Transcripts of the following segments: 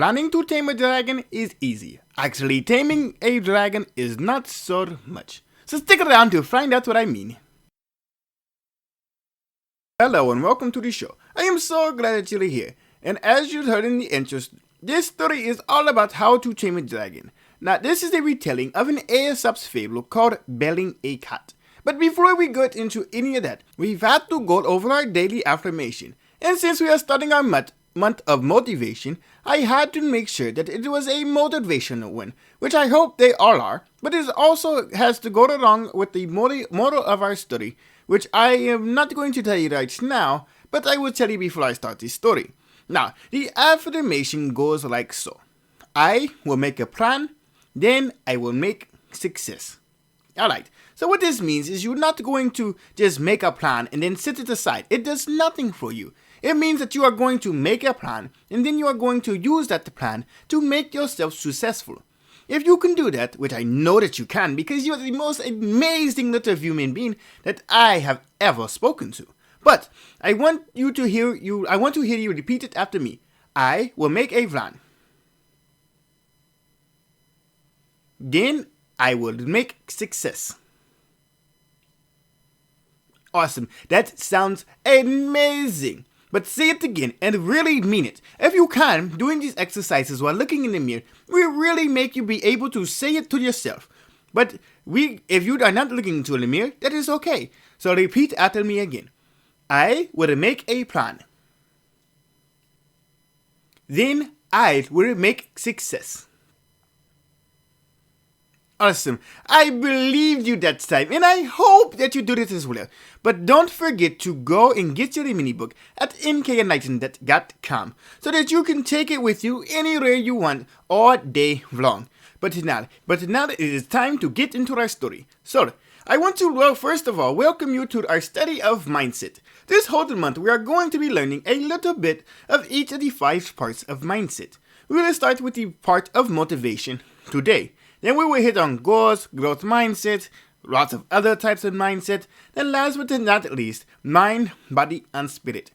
Planning to tame a dragon is easy. Actually, taming a dragon is not so much. So stick around to find out what I mean. Hello and welcome to the show. I am so glad that you're here. And as you heard in the intro, this story is all about how to tame a dragon. Now, this is a retelling of an Aesop's fable called Belling a Cat. But before we get into any of that, we've had to go over our daily affirmation. And since we are starting our month of motivation, I had to make sure that it was a motivational one, which I hope they all are, but it also has to go along with the moral of our story, which I am not going to tell you right now, but I will tell you before I start this story. Now, the affirmation goes like so. I will make a plan, then I will make success. Alright, so what this means is you're not going to just make a plan and then set it aside. It does nothing for you. It means that you are going to make a plan and then you are going to use that plan to make yourself successful. If you can do that, which I know that you can because you are the most amazing little human being that I have ever spoken to. But I want to hear you repeat it after me. I will make a plan. Then I will make success. Awesome. That sounds amazing. But say it again and really mean it. If you can, doing these exercises while looking in the mirror will really make you be able to say it to yourself. But if you are not looking into the mirror, that is okay. So repeat after me again. I will make a plan. Then I will make success. Awesome. I believed you that time, and I hope that you do this as well. But don't forget to go and get your mini book at nkenlighten.com so that you can take it with you anywhere you want all day long. But now it is time to get into our story. So, I want to, first of all, welcome you to our study of mindset. This whole month, we are going to be learning a little bit of each of the 5 parts of mindset. We will start with the part of motivation today. Then we will hit on goals, growth mindset, lots of other types of mindset. Then last but not least, mind, body, and spirit.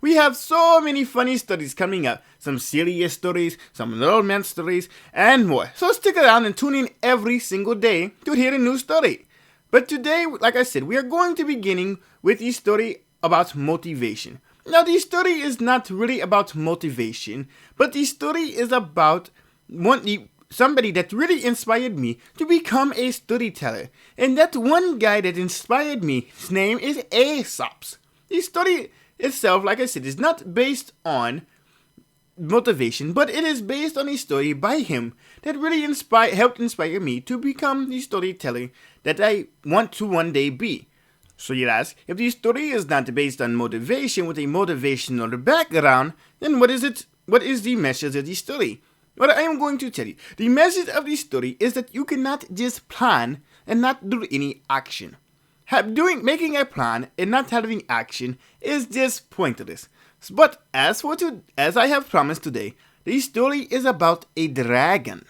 We have so many funny stories coming up. Some serious stories, some romance stories, and more. So stick around and tune in every single day to hear a new story. But today, like I said, we are going to be beginning with the story about motivation. Now, the story is not really about motivation, but the story is about somebody that really inspired me to become a storyteller. And that one guy that inspired me, his name is Aesop. The story itself, like I said, is not based on motivation, but it is based on a story by him that really helped inspire me to become the storyteller that I want to one day be. So you ask, if the story is not based on motivation with a motivational background, then what is it? What is the message of the story? What I am going to tell you, the message of this story is that you cannot just plan and not do any action. Making a plan and not having action is just pointless. But as I have promised today, the story is about a dragon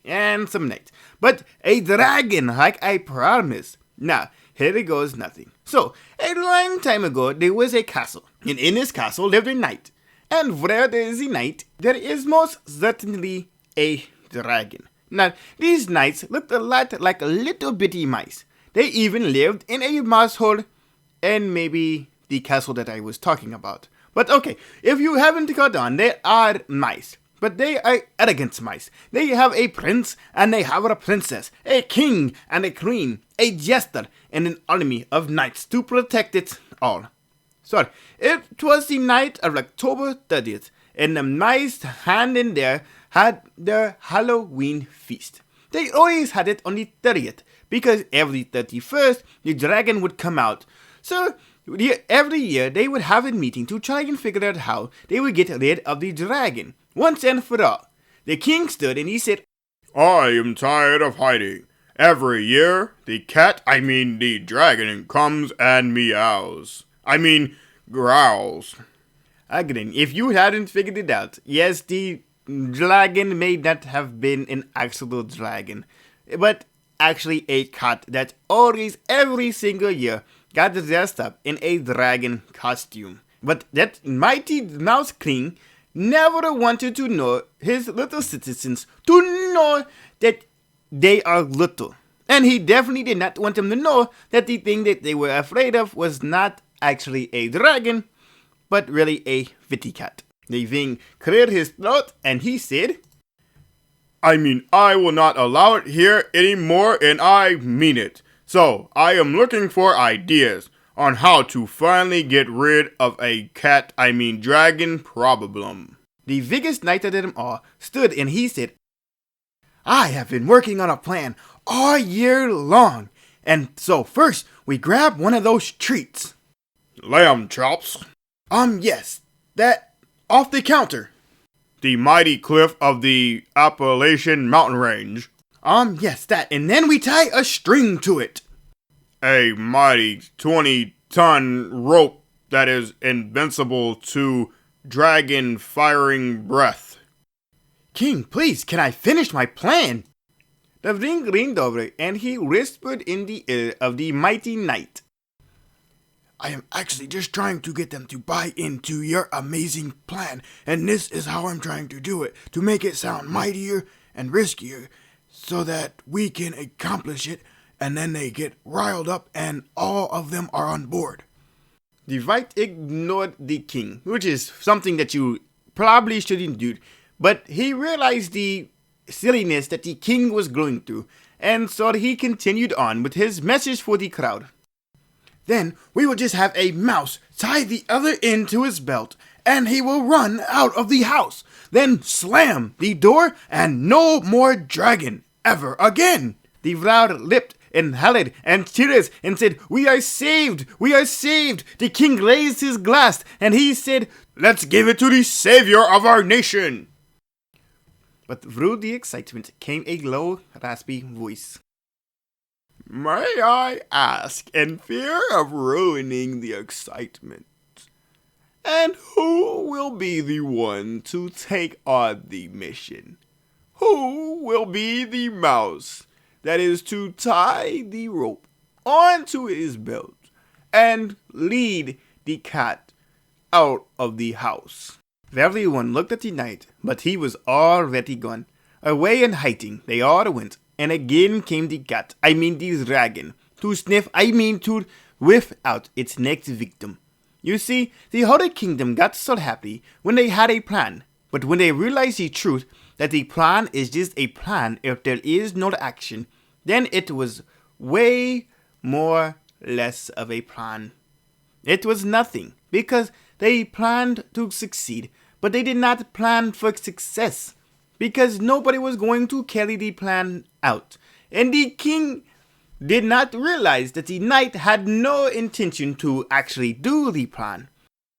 and some knights. But a dragon, like I promised. Now, here it goes nothing. So, a long time ago, there was a castle, and in this castle lived a knight. And where there is a knight, there is most certainly a dragon. Now, these knights looked a lot like little bitty mice. They even lived in a mouse hole and maybe the castle that I was talking about. But okay, if you haven't caught on, they are mice. But they are elegant mice. They have a prince and they have a princess, a king and a queen, a jester and an army of knights to protect it all. So, it was the night of October 30th, and the mice hand in there had their Halloween feast. They always had it on the 30th, because every 31st, the dragon would come out. So, every year, they would have a meeting to try and figure out how they would get rid of the dragon, once and for all. The king stood and he said, I am tired of hiding. Every year, the dragon comes and meows. Growls. Again, if you hadn't figured it out, yes, the dragon may not have been an actual dragon, but actually a cat that always, every single year, got dressed up in a dragon costume. But that mighty mouse king never wanted to know his little citizens to know that they are little. And he definitely did not want them to know that the thing that they were afraid of was not actually a dragon, but really a vitty cat. The thing cleared his throat and he said, I will not allow it here anymore, and I mean it. So, I am looking for ideas on how to finally get rid of a dragon problem. The biggest knight of them all stood and he said, I have been working on a plan all year long. And so first, we grab one of those treats. Lamb chops. Yes, that off the counter. The mighty cliff of the Appalachian mountain range. Yes, that. And then we tie a string to it. A mighty 20-ton rope that is invincible to dragon firing breath. King, please, can I finish my plan? The ring leaned over and he whispered in the ear of the mighty knight. I am actually just trying to get them to buy into your amazing plan, and this is how I'm trying to do it, to make it sound mightier and riskier, so that we can accomplish it, and then they get riled up and all of them are on board. The knight ignored the king, which is something that you probably shouldn't do, but he realized the silliness that the king was going through, and so he continued on with his message for the crowd. Then we will just have a mouse tie the other end to his belt, and he will run out of the house, then slam the door, and no more dragon ever again. The crowd lipped and hallowed and cheered and said, We are saved! We are saved! The king raised his glass, and he said, Let's give it to the savior of our nation! But through the excitement came a low, raspy voice. May I ask, in fear of ruining the excitement, and who will be the one to take on the mission? Who will be the mouse that is to tie the rope onto his belt and lead the cat out of the house? Everyone looked at the knight, but he was already gone. Away and hiding, they all went. And again came the dragon, to sniff, to whiff out its next victim. You see, the whole kingdom got so happy when they had a plan, but when they realized the truth that the plan is just a plan if there is no action, then it was way more less of a plan. It was nothing, because they planned to succeed, but they did not plan for success. Because nobody was going to carry the plan out. And the king did not realize that the knight had no intention to actually do the plan.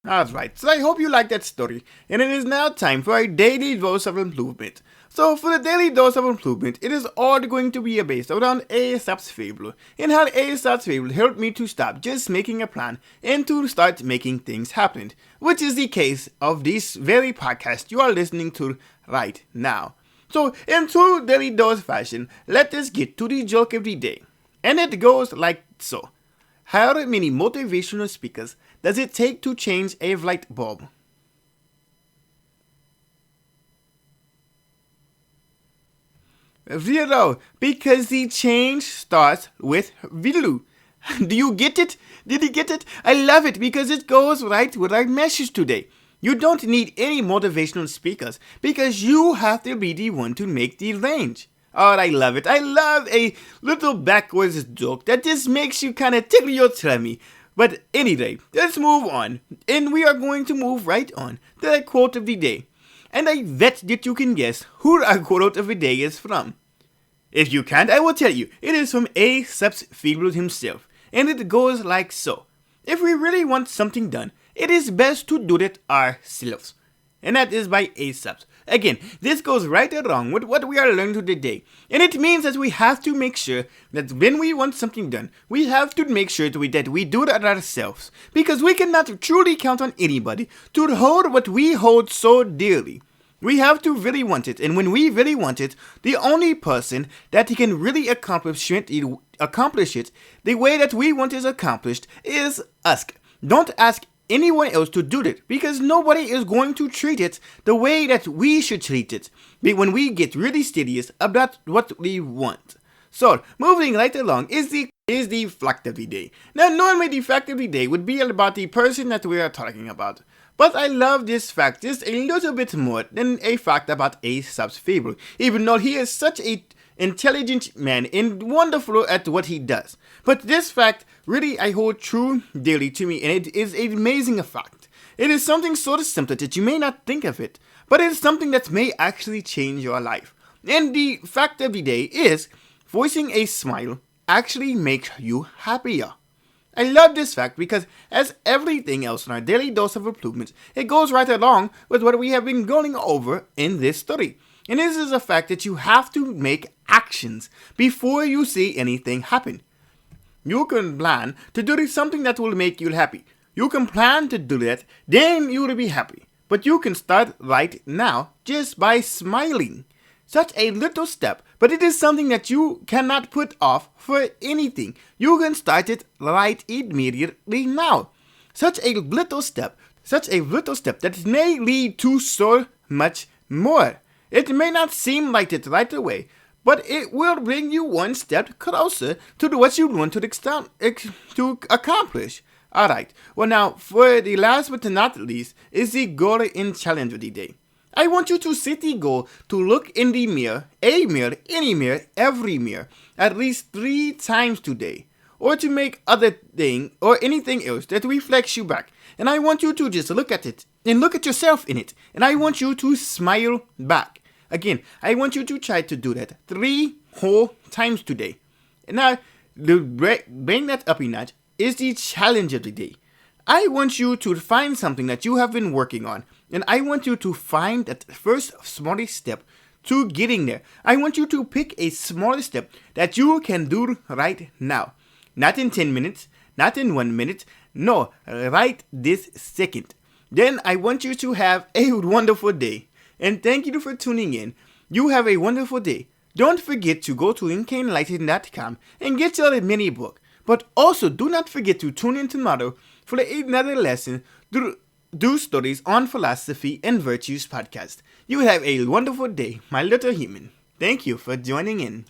Alright, so I hope you liked that story. And it is now time for a daily dose of improvement. So for the daily dose of improvement, it is all going to be based around Aesop's fable. And how Aesop's fable helped me to stop just making a plan and to start making things happen. Which is the case of this very podcast you are listening to right now. So in true daily dose fashion, let us get to the joke of the day. And it goes like so. How many motivational speakers does it take to change a light bulb? 0, because the change starts with Vilu. Do you get it? Did you get it? I love it because it goes right with our message today. You don't need any motivational speakers because you have to be the one to make the range. Oh, I love it. I love a little backwards joke that just makes you kind of tickle your tummy. But anyway, let's move on. And we are going to move right on to the quote of the day. And I bet that you can guess who our quote of the day is from. If you can't, I will tell you. It is from Aesop's fable himself. And it goes like so. If we really want something done, it is best to do it ourselves. And that is by Aesop. Again, this goes right along with what we are learning today. And it means that we have to make sure that when we want something done, we have to make sure that we do it ourselves. Because we cannot truly count on anybody to hold what we hold so dearly. We have to really want it. And when we really want it, the only person that can really accomplish it the way that we want it accomplished is us. Don't ask anyone else to do it, because nobody is going to treat it the way that we should treat it when we get really serious about what we want. So, moving right along is the fact of the day. Now, normally the fact of the day would be about the person that we are talking about. But I love this fact just a little bit more than a fact about Aesop's fable, even though he is such a intelligent man and wonderful at what he does. But this fact really I hold true dearly to me, and it is an amazing fact. It is something sort of simple that you may not think of it, but it is something that may actually change your life. And the fact of the day is, voicing a smile actually makes you happier. I love this fact because, as everything else in our daily dose of improvements, it goes right along with what we have been going over in this study. And this is a fact that you have to make actions before you see anything happen. You can plan to do something that will make you happy. You can plan to do that, then you will be happy. But you can start right now just by smiling. Such a little step, but it is something that you cannot put off for anything. You can start it right immediately now. Such a little step that may lead to so much more. It may not seem like it right away, but it will bring you one step closer to what you want to accomplish. Alright, well now, for the last but not least, is the goal and challenge of the day. I want you to set the goal to look in the mirror, any mirror, every mirror, at least 3 times today, or to make other thing or anything else that reflects you back. And I want you to just look at it and look at yourself in it, and I want you to smile back. Again, I want you to try to do that 3 whole times today. And now, to bring that up a notch is the challenge of the day. I want you to find something that you have been working on, and I want you to find that first smallest step to getting there. I want you to pick a smallest step that you can do right now. Not in 10 minutes, not in 1 minute, no, right this second. Then I want you to have a wonderful day. And thank you for tuning in. You have a wonderful day. Don't forget to go to inkenlighten.com and get your mini book. But also do not forget to tune in tomorrow for another lesson do Stories on Philosophy and Virtues podcast. You have a wonderful day, my little human. Thank you for joining in.